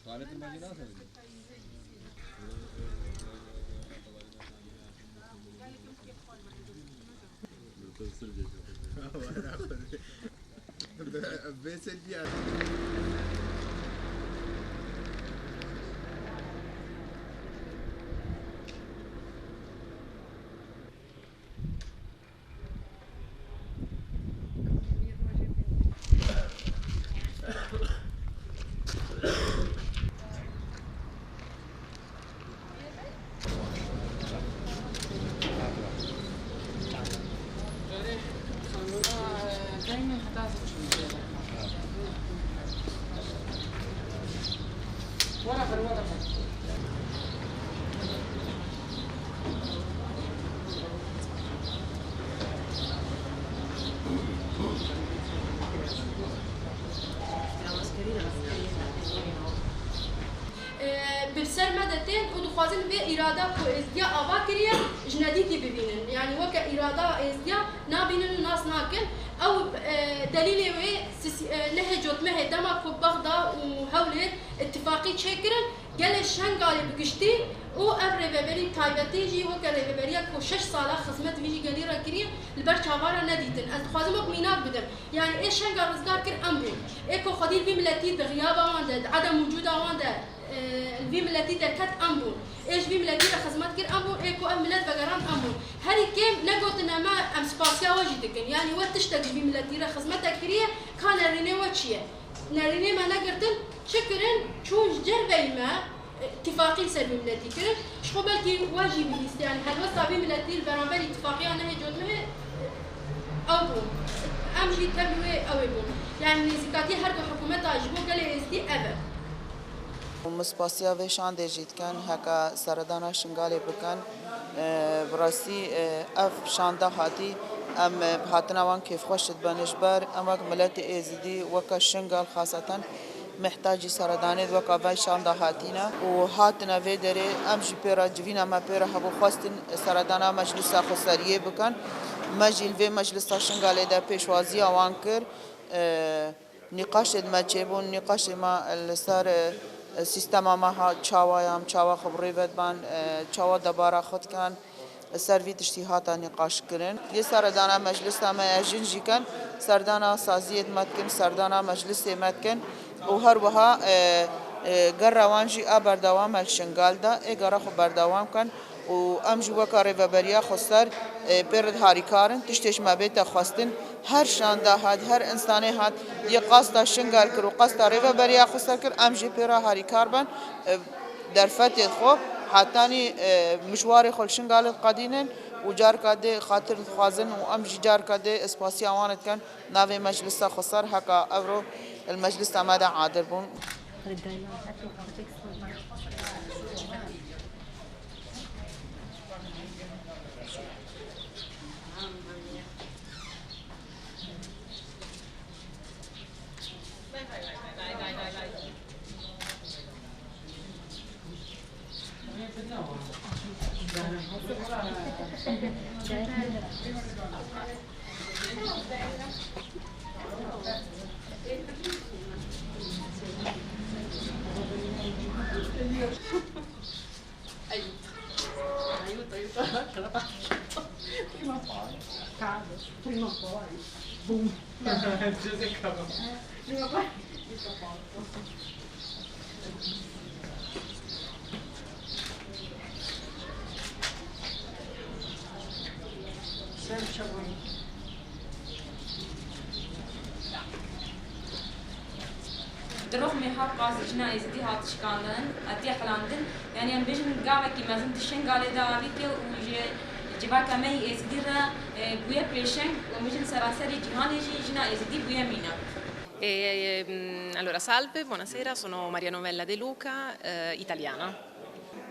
خالد المدينة بسر مدتين ودخوازن في إرادة كويزديا أباكرية جنديتي ببينن يعني وك إرادة إزديا نابينن الناس ناكن أو دليل وي نهجوت مه دما كوبغدا وهولت اتفاقي شكرن قال الشنغالي بقشتي و الريبري تايبتيجي وك الريبريا كو 6 سالا خدمت فيجي قالي راكري البرشافارا نديتن از خوازم مينات بدن يعني ايش شنغال رزقار كر امبين ايكو خديل في ملتي بغيابه وانده عدم وجوده وانده الفيم التي تكت أمبون إيش فيم التي خدمات كر أمبون إيكو أملات بقران أمبون هذه كم نقول إن ما أم سباسيا واجدك يعني وتشتغل فيم التي خدمات كريه كان ريني وشيء نريني ما نقدرتن شكرن شون جربي ما اتفاقي سبب التي كرن شو بلكي واجب ليست يعني هل وصل فيم التي البرامبر اتفاقية أنها جود مه أمبون أمشي تبوي أو يبون يعني زكاتي هرب حكومة عجبو قال إزدي أبد مسپاسیا وشان دیجید کن هکا سردانا شنگالی بکن براستی اف شانده هاتی ام هاتناوان کیف خوشت بنشبر اما ملت ازدی وکا شنگال خاصتا محتاجی سردانه وکا وی شانده هاتینا و هاتنا وی داره ام جی پیرا جوینا ما پیرا هبو خواستن سردانا مجلس خسریه بکن مجل وی مجلس شنگالی دا پیشوازی آوان کر نقاش ما چبون نقاش ما لسر سیستم ما ها چاوا خبری بدبان چاوا دبارا خود کن سروی تشتیهات نقاش کرن یه سردانا مجلس ما اجنجی کن سردانا سازیت متکن سردانا مجلس متکن و هر وها گر روانجی بردوام الشنگال دا اگر خو بردوام کن و امجو وکاره و بریا خسر برد هاریکارن تشتش ما بیت خواستن هر شانده هاد هر انسانی هاد یه قصد شنگال کرد و قصد ریو بریا خسر کرد امجی پیرا هاریکار بن در فتح خو حتانی مشوار خل شنگال قدینن و جار کده خاطر خوازن و امجی جار کده اسپاسی آوانت کن ناوی مجلس خسر هکا اورو المجلس آماده عادل بون Prima o poi cade, prima o poi boom. Prima o poi tutto a posto. Senza voi. دروغ ميحاب قاس جنائز دي هات شكاندن أدي حلاندن يعني أنا بيجن قاعدة كي مازن تشين قالي دا بيتي وجي جبا كمي إزديرا بويا بيشن ومجن سراسري جهاني جنائز دي بويا مينا. Allora, salve, buonasera, sono Maria Novella De Luca, italiana.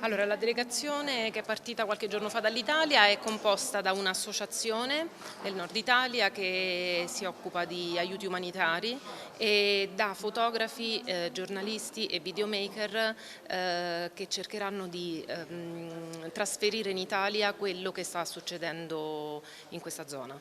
Allora, la delegazione che è partita qualche giorno fa dall'Italia è composta da un'associazione del Nord Italia che si occupa di aiuti umanitari e da fotografi, giornalisti e videomaker che cercheranno di trasferire in Italia quello che sta succedendo in questa zona.